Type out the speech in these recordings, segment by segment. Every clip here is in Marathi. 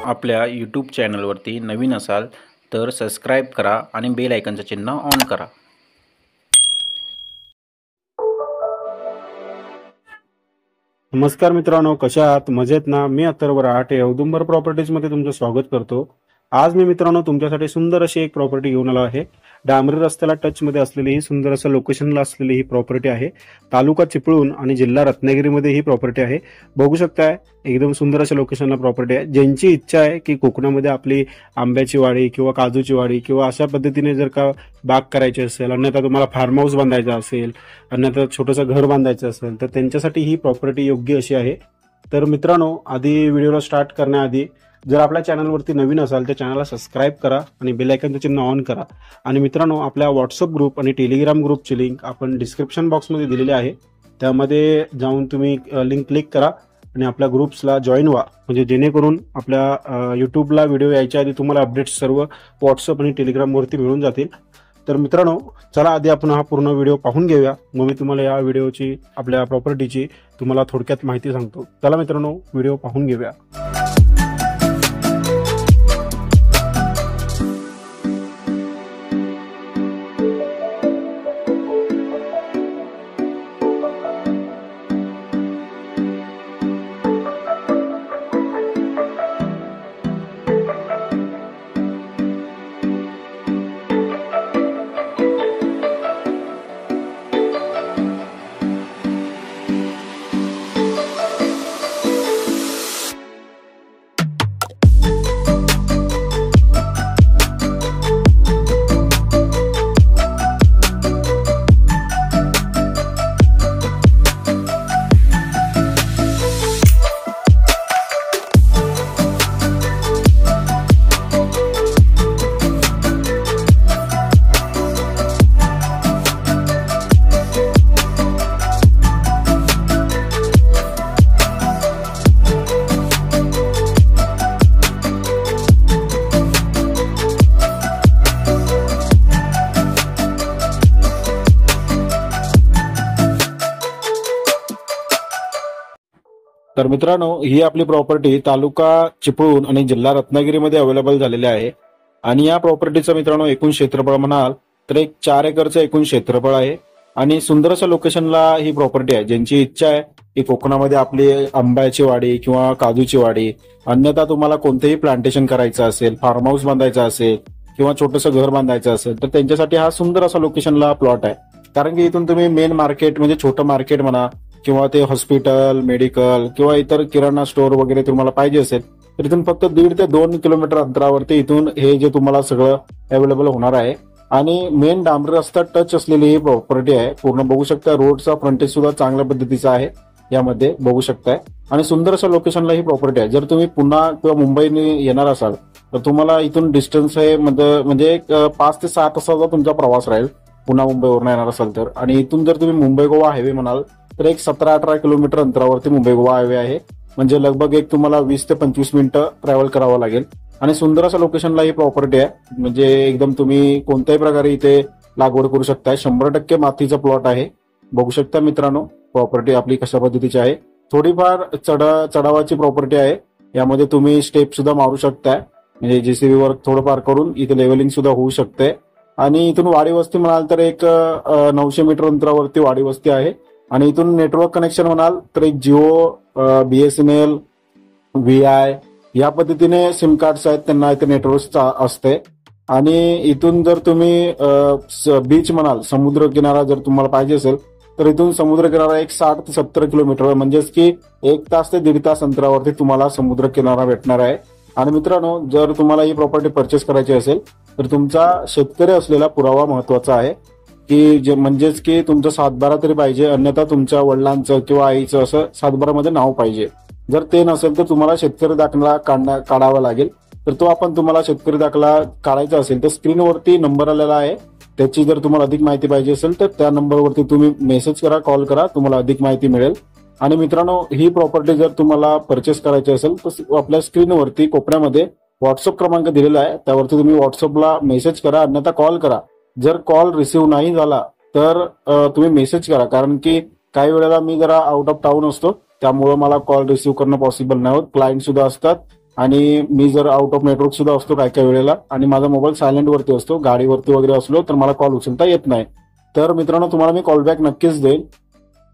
आपल्या यूट्यूब चॅनलवरती नवीन असाल तर सबस्क्राईब करा आणि बेल आयकॉनचं चिन्ह ऑन करा। नमस्कार मित्रांनो, कशा आहात? मजेत ना? मी अथर्व रहाटे औदुंबर प्रॉपर्टीज मध्ये तुमचं स्वागत करतो। आज मी मित्रांनो तुमच्यासाठी सुंदर अशी एक प्रॉपर्टी घेऊन आलो आहे। डांबरी रस्त्याला टच मध्ये असलेली ही सुंदर असं लोकेशनला असलेली ही प्रॉपर्टी आहे। तालुका चिपळूण आणि जिल्हा रत्नागिरी मध्ये ही प्रॉपर्टी आहे। बघू शकताय एकदम सुंदर अशा लोकेशनला प्रॉपर्टी आहे। ज्यांची इच्छा आहे की कोकणामध्ये आपली आंब्याची वाडी किंवा काजूची वाडी किंवा अशा पद्धतीने जर का बाग करायची असेल, अन्यथा तुम्हाला फार्म हाऊस बांधायचा असेल, अन्यथा छोटंसं घर बांधायचं असेल, तर त्यांच्यासाठी ही प्रॉपर्टी योग्य अशी आहे। तर मित्रांनो, आधी व्हिडिओला स्टार्ट करण्याआधी जर आपल्या चॅनलवरती नवीन असाल तर चॅनलला सबस्क्राईब करा आणि बेल आयकॉनचं चिन्ह ऑन करा। आणि मित्रांनो, आपल्या व्हॉट्सअप ग्रुप आणि टेलिग्राम ग्रुपची लिंक आपण डिस्क्रिप्शन बॉक्समध्ये दिलेली आहे, त्यामध्ये जाऊन तुम्ही लिंक क्लिक करा आणि आपल्या ग्रुप्सला जॉईन व्हा, म्हणजे जेणेकरून आपल्या यूट्यूबला व्हिडिओ यायच्या आधी तुम्हाला अपडेट्स सर्व व्हॉट्सअप आणि टेलिग्रामवरती मिळून जातील। तर मित्रांनो, चला आधी आपण हा पूर्ण व्हिडिओ पाहून घेऊया, मग मी तुम्हाला या व्हिडिओची आपल्या प्रॉपर्टीची तुम्हाला थोडक्यात माहिती सांगतो। चला मित्रांनो, व्हिडिओ पाहून घेऊया। तर मित्रांनो, ही आपली प्रॉपर्टी तालुका चिपळूण आणि जिल्हा रत्नागिरीमध्ये अवेलेबल झालेली आहे। आणि या प्रॉपर्टीचं मित्रांनो एकूण क्षेत्रफळ म्हणाल तर एक 4 एकरचं एकूण क्षेत्रफळ आहे आणि सुंदर असं लोकेशनला ही प्रॉपर्टी आहे। ज्यांची इच्छा आहे की कोकणामध्ये आपली आंब्याची वाडी किंवा काजूची वाडी, अन्यथा तुम्हाला कोणतेही प्लांटेशन करायचं असेल, फार्म हाऊस बांधायचं असेल किंवा छोटंसं घर बांधायचं असेल, तर त्यांच्यासाठी हा सुंदर असा लोकेशनला प्लॉट आहे। कारण की इथून तुम्ही मेन मार्केट म्हणजे छोटं मार्केट म्हणा किंवा ते हॉस्पिटल, मेडिकल किंवा इतर किराणा स्टोअर वगैरे तुम्हाला पाहिजे असेल तर इथून फक्त 1.5 ते 2 किलोमीटर अंतरावरती इथून हे जे तुम्हाला सगळं अवेलेबल होणार आहे। आणि मेन डांबरी रस्ता टच असलेली ही प्रॉपर्टी आहे। पूर्ण बघू शकता, रोडचा फ्रंटेज सुद्धा चांगल्या पद्धतीचा आहे यामध्ये बघू शकताय। आणि सुंदर असं लोकेशनला ही प्रॉपर्टी आहे। जर तुम्ही पुन्हा किंवा मुंबईने येणार असाल तर तुम्हाला इथून डिस्टन्स आहे म्हणजे 5 ते 6 तासाचा तुमचा प्रवास राहील पुन्हा मुंबईवरून येणार असाल तर। आणि इथून जर तुम्ही मुंबई गोवा हायवे म्हणाल तर एक 17-18 किलोमीटर अंतरावरती मुंबई गोवा हायवे आहे, म्हणजे लगभग एक तुम्हाला 20 ते 25 मिनिटं ट्रॅव्हल करावं लागेल। आणि सुंदर असं लोकेशनला ही प्रॉपर्टी आहे, म्हणजे एकदम तुम्ही कोणत्याही प्रकारे इथे लागवड करू शकताय। 100% मातीचा प्लॉट आहे। बघू शकता मित्रांनो, प्रॉपर्टी आपली कशा पद्धतीची आहे। थोडीफार चढावाची प्रॉपर्टी आहे, यामध्ये तुम्ही स्टेप सुद्धा मारू शकताय, म्हणजे जेसीबी वर्क थोडंफार करून इथे लेवलिंग सुद्धा होऊ शकते। आणि इथून वाडी वस्ती म्हणाल तर एक 900 मीटर अंतरावरती वाडी वस्ती आहे। आणि इथून नेटवर्क कनेक्शन म्हणाल तर एक जिओ, BSNL, VI या पद्धतीने सिम कार्ड्स आहेत, त्यांना इथे नेटवर्क असते। आणि इथून जर तुम्ही बीच म्हणाल, समुद्र किनारा जर तुम्हाला पाहिजे असेल तर इथून समुद्र किनारा एक 60 ते 70 किलोमीटर, म्हणजेच की 1 तास ते 1.5 तास अंतरावरती तुम्हाला समुद्र किनारा भेटणार आहे। आणि मित्रांनो, जर तुम्हाला ही प्रॉपर्टी परचेस करायची असेल तर तुमचा शेतकरी असलेला पुरावा महत्वाचा आहे, की म्हणजेच की तुमचं 7/12 तरी पाहिजे, अन्यथा तुमच्या वडिलांचं किंवा आईचं असं 7/12 मध्ये नाव पाहिजे। जर ते नसेल तर तुम्हाला शेतकरी दाखला काढावा लागेल। तर तो आपण तुम्हाला शेतकरी दाखला काढायचा असेल तर स्क्रीनवरती नंबर आलेला आहे, त्याची जर तुम्हाला अधिक माहिती पाहिजे असेल तर त्या नंबरवरती तुम्ही मेसेज करा, कॉल करा, तुम्हाला अधिक माहिती मिळेल। आणि मित्रांनो, ही प्रॉपर्टी जर तुम्हाला परचेस करायची असेल तर आपल्या स्क्रीनवरती कोपऱ्यामध्ये व्हॉट्सअप क्रमांक दिलेला आहे, त्यावरती तुम्ही व्हॉट्सअपला मेसेज करा, अन्यथा कॉल करा। जर कॉल रिसिव्ह नाही झाला तर तुम्ही मेसेज करा, कारण की काही वेळेला मी जरा आउट ऑफ टाउन असतो, त्यामुळे मला कॉल रिसिव्ह करणं पॉसिबल नाही होत, क्लायंट सुद्धा असतात आणि मी जर आउट ऑफ नेटवर्क सुद्धा असतो काय काय वेळेला आणि माझा मोबाईल सायलेंटवरती असतो, गाडीवरती वगैरे असलो तर मला कॉल उचलता येत नाही. तर मित्रांनो तुम्हाला मी कॉल बॅक नक्कीच देईल.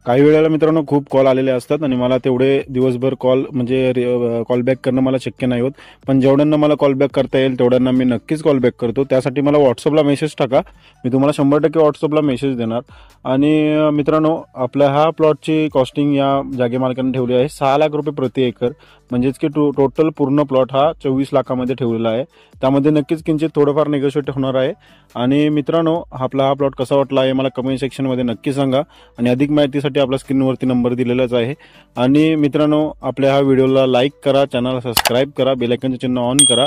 काही वेळेला मित्रांनो खूप कॉल आलेले असतात आणि मला तेवढे दिवसभर कॉल म्हणजे कॉल बॅक करणं मला शक्य नाही होत. पण जेवढ्यांना मला कॉल बॅक करता येईल तेवढ्यांना मी नक्कीच कॉल बॅक करतो. त्यासाठी मला व्हॉट्सअपला मेसेज टाका, मी तुम्हाला 100% व्हॉट्सअपला मेसेज देणार. आणि मित्रांनो आपल्या हा प्लॉटची कॉस्टिंग या जागे मालकाने ठेवली आहे 6 लाख रुपये प्रति एकर, म्हणजेच की टोटल पूर्ण प्लॉट हा 24 लाखामध्ये ठेवलेला आहे. त्यामध्ये नक्कीच किंचित थोडंफार निगोशिएट होणार आहे. आणि मित्रांनो आपला हा प्लॉट कसा वाटला आहे मला कमेंट सेक्शनमध्ये नक्की सांगा. आणि अधिक माहितीसाठी आपल्या स्क्रीनवरती नंबर दिलेलाच आहे. आणि मित्रांनो आपल्या हा व्हिडिओला लाईक करा, चॅनलला सबस्क्राईब करा, बेल आयकॉनचे चिन्ह ऑन करा.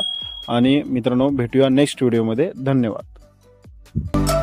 आणि मित्रांनो भेटूया नेक्स्ट व्हिडिओमध्ये. धन्यवाद.